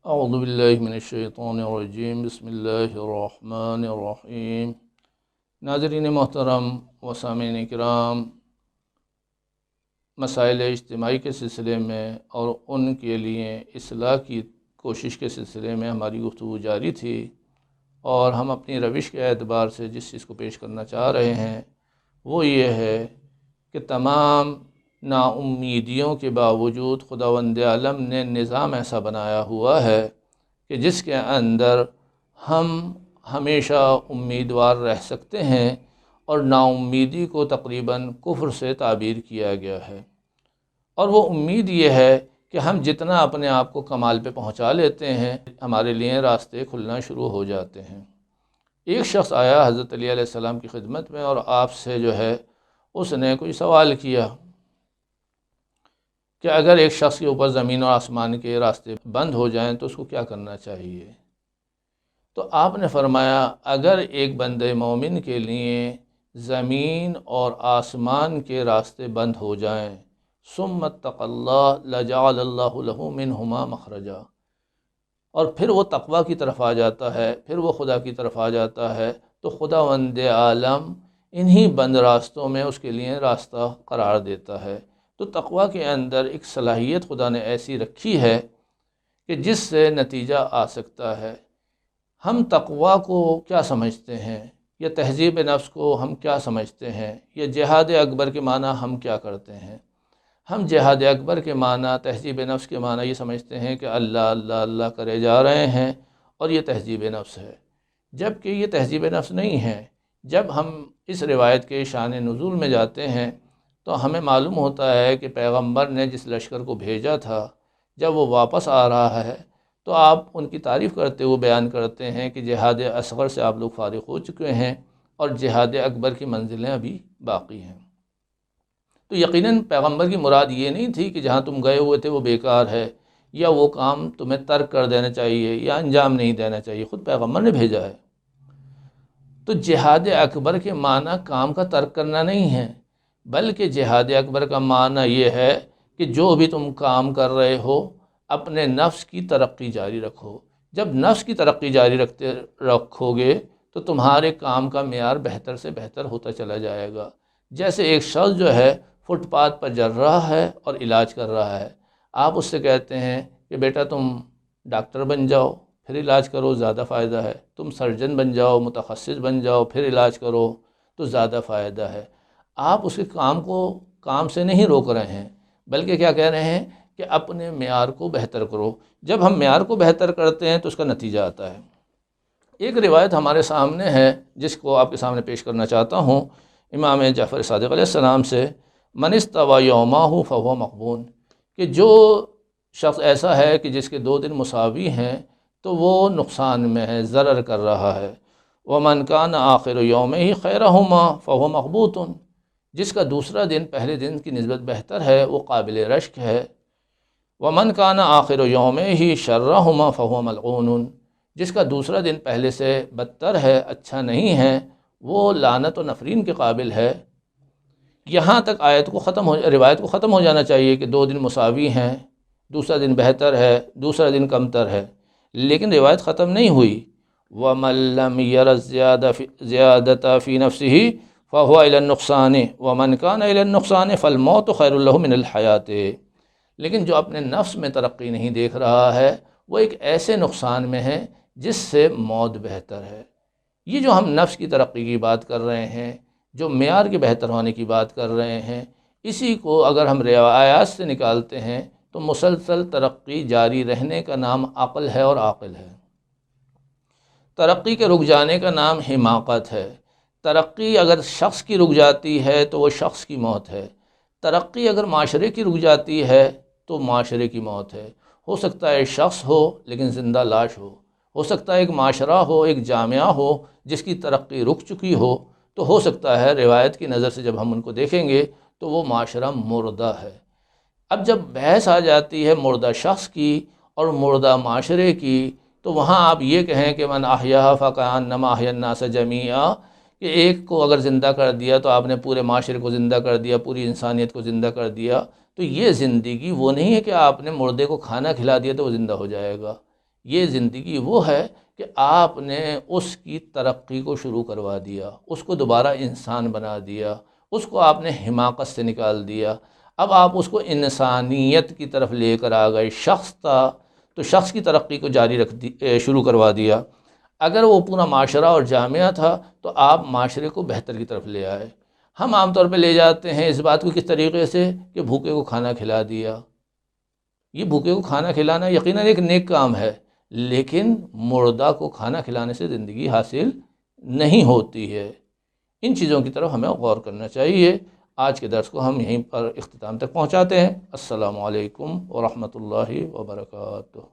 اعوذ باللہ من الشیطان الرجیم، بسم اللہ الرحمن الرحیم۔ ناظرین محترم و سامعین کرام، مسائل اجتماعی کے سلسلے میں اور ان کے لیے اصلاح کی کوشش کے سلسلے میں ہماری گفتگو جاری تھی، اور ہم اپنی روش کے اعتبار سے جس چیز کو پیش کرنا چاہ رہے ہیں وہ یہ ہے کہ تمام نا امیدیوں کے باوجود خداوند عالم نے نظام ایسا بنایا ہوا ہے کہ جس کے اندر ہم ہمیشہ امیدوار رہ سکتے ہیں، اور نا امیدی کو تقریباً کفر سے تعبیر کیا گیا ہے۔ اور وہ امید یہ ہے کہ ہم جتنا اپنے آپ کو کمال پہ پہنچا لیتے ہیں، ہمارے لیے راستے کھلنا شروع ہو جاتے ہیں۔ ایک شخص آیا حضرت علی علیہ السلام کی خدمت میں، اور آپ سے اس نے کوئی سوال کیا کہ اگر ایک شخص کے اوپر زمین اور آسمان کے راستے بند ہو جائیں تو اس کو کیا کرنا چاہیے؟ تو آپ نے فرمایا، اگر ایک بندے مومن کے لیے زمین اور آسمان کے راستے بند ہو جائیں، ثم اتق اللہ لجعل اللہ لہ منہما مخرجا، اور پھر وہ تقوی کی طرف آ جاتا ہے، پھر وہ خدا کی طرف آ جاتا ہے، تو خداوند عالم انہی بند راستوں میں اس کے لیے راستہ قرار دیتا ہے۔ تو تقوی کے اندر ایک صلاحیت خدا نے ایسی رکھی ہے کہ جس سے نتیجہ آ سکتا ہے۔ ہم تقوی کو کیا سمجھتے ہیں، یا تہذیب نفس کو ہم کیا سمجھتے ہیں، یا جہاد اکبر کے معنی ہم کیا کرتے ہیں؟ ہم جہاد اکبر کے معنی، تہذیب نفس کے معنی یہ سمجھتے ہیں کہ اللہ اللہ اللہ کرے جا رہے ہیں، اور یہ تہذیب نفس ہے، جبکہ یہ تہذیب نفس نہیں ہے۔ جب ہم اس روایت کے شان نزول میں جاتے ہیں تو ہمیں معلوم ہوتا ہے کہ پیغمبر نے جس لشکر کو بھیجا تھا، جب وہ واپس آ رہا ہے تو آپ ان کی تعریف کرتے ہوئے بیان کرتے ہیں کہ جہاد اصغر سے آپ لوگ فارغ ہو چکے ہیں، اور جہاد اکبر کی منزلیں ابھی باقی ہیں۔ تو یقیناً پیغمبر کی مراد یہ نہیں تھی کہ جہاں تم گئے ہوئے تھے وہ بیکار ہے، یا وہ کام تمہیں ترک کر دینا چاہیے، یا انجام نہیں دینا چاہیے، خود پیغمبر نے بھیجا ہے۔ تو جہاد اکبر کے معنی کام کا ترک کرنا نہیں ہے، بلکہ جہاد اکبر کا معنی یہ ہے کہ جو بھی تم کام کر رہے ہو اپنے نفس کی ترقی جاری رکھو۔ جب نفس کی ترقی جاری رکھو گے تو تمہارے کام کا معیار بہتر سے بہتر ہوتا چلا جائے گا۔ جیسے ایک شخص فٹ پاتھ پر جل رہا ہے اور علاج کر رہا ہے، آپ اس سے کہتے ہیں کہ بیٹا تم ڈاکٹر بن جاؤ پھر علاج کرو، زیادہ فائدہ ہے، تم سرجن بن جاؤ، متخصص بن جاؤ پھر علاج کرو تو زیادہ فائدہ ہے۔ آپ اس کے کام سے نہیں روک رہے ہیں، بلکہ کیا کہہ رہے ہیں کہ اپنے معیار کو بہتر کرو۔ جب ہم معیار کو بہتر کرتے ہیں تو اس کا نتیجہ آتا ہے۔ ایک روایت ہمارے سامنے ہے جس کو آپ کے سامنے پیش کرنا چاہتا ہوں، امام جعفر صادق علیہ السلام سے، من استوى یومہ فہو مغبون، کہ جو شخص ایسا ہے کہ جس کے 2 دن مساوی ہیں تو وہ نقصان میں ہے، ضرر کر رہا ہے۔ ومن کان آخر یومہ خیرہما فہو مغبوط، جس کا دوسرا دن پہلے دن کی نسبت بہتر ہے وہ قابل رشک ہے۔ ومن کان آخر یومہ شرہما فہو ملعون، جس کا دوسرا دن پہلے سے بدتر ہے، اچھا نہیں ہے، وہ لعنت و نفرین کے قابل ہے۔ یہاں تک روایت کو ختم ہو جانا چاہیے کہ 2 دن مساوی ہیں، دوسرا دن بہتر ہے، دوسرا دن کمتر ہے، لیکن روایت ختم نہیں ہوئی۔ وَمَن لَّمْ يَرَ الزِّيَادَةَ فِي نَفْسِهِ فَهُوَ إِلَى النُّقْصَانِ وَمَنْ كَانَ إِلَى النُّقْصَانِ فَالْمَوْتُ خَيْرٌ لَّهُ مِنَ الْحَيَاةِ، لیکن جو اپنے نفس میں ترقی نہیں دیکھ رہا ہے وہ ایک ایسے نقصان میں ہے جس سے موت بہتر ہے۔ یہ جو ہم نفس کی ترقی کی بات کر رہے ہیں، جو معیار کے بہتر ہونے کی بات کر رہے ہیں، اسی کو اگر ہم روایات سے نکالتے ہیں تو مسلسل ترقی جاری رہنے کا نام عقل ہے اور عاقل ہے۔ ترقی کے رک جانے کا نام حماقت ہے۔ ترقی اگر شخص کی رک جاتی ہے تو وہ شخص کی موت ہے۔ ترقی اگر معاشرے کی رک جاتی ہے تو معاشرے کی موت ہے۔ ہو سکتا ہے شخص ہو لیکن زندہ لاش ہو سکتا ہے ایک معاشرہ ہو، ایک جامعہ ہو جس کی ترقی رک چکی تو ہو سکتا ہے روایت کی نظر سے جب ہم ان کو دیکھیں گے تو وہ معاشرہ مردہ ہے۔ اب جب بحث آ جاتی ہے مردہ شخص کی اور مردہ معاشرے کی، تو وہاں آپ یہ کہیں کہ من احیاها فکأنما احیا الناس جمیعا، کہ ایک کو اگر زندہ کر دیا تو آپ نے پورے معاشرے کو زندہ کر دیا، پوری انسانیت کو زندہ کر دیا۔ تو یہ زندگی وہ نہیں ہے کہ آپ نے مردے کو کھانا کھلا دیا تو وہ زندہ ہو جائے گا۔ یہ زندگی وہ ہے کہ آپ نے اس کی ترقی کو شروع کروا دیا، اس کو دوبارہ انسان بنا دیا، اس کو آپ نے حماقت سے نکال دیا، اب آپ اس کو انسانیت کی طرف لے کر آ گئے۔ شخص تھا تو شخص کی ترقی کو جاری شروع کروا دیا، اگر وہ پورا معاشرہ اور جامعہ تھا تو آپ معاشرے کو بہتر کی طرف لے آئے۔ ہم عام طور پہ لے جاتے ہیں اس بات کو کس طریقے سے کہ بھوکے کو کھانا کھلا دیا۔ یہ بھوکے کو کھانا کھلانا یقیناً ایک نیک کام ہے، لیکن مردہ کو کھانا کھلانے سے زندگی حاصل نہیں ہوتی ہے۔ ان چیزوں کی طرف ہمیں غور کرنا چاہیے۔ آج کے درس کو ہم یہیں پر اختتام تک پہنچاتے ہیں۔ السلام علیکم ورحمۃ اللہ وبرکاتہ۔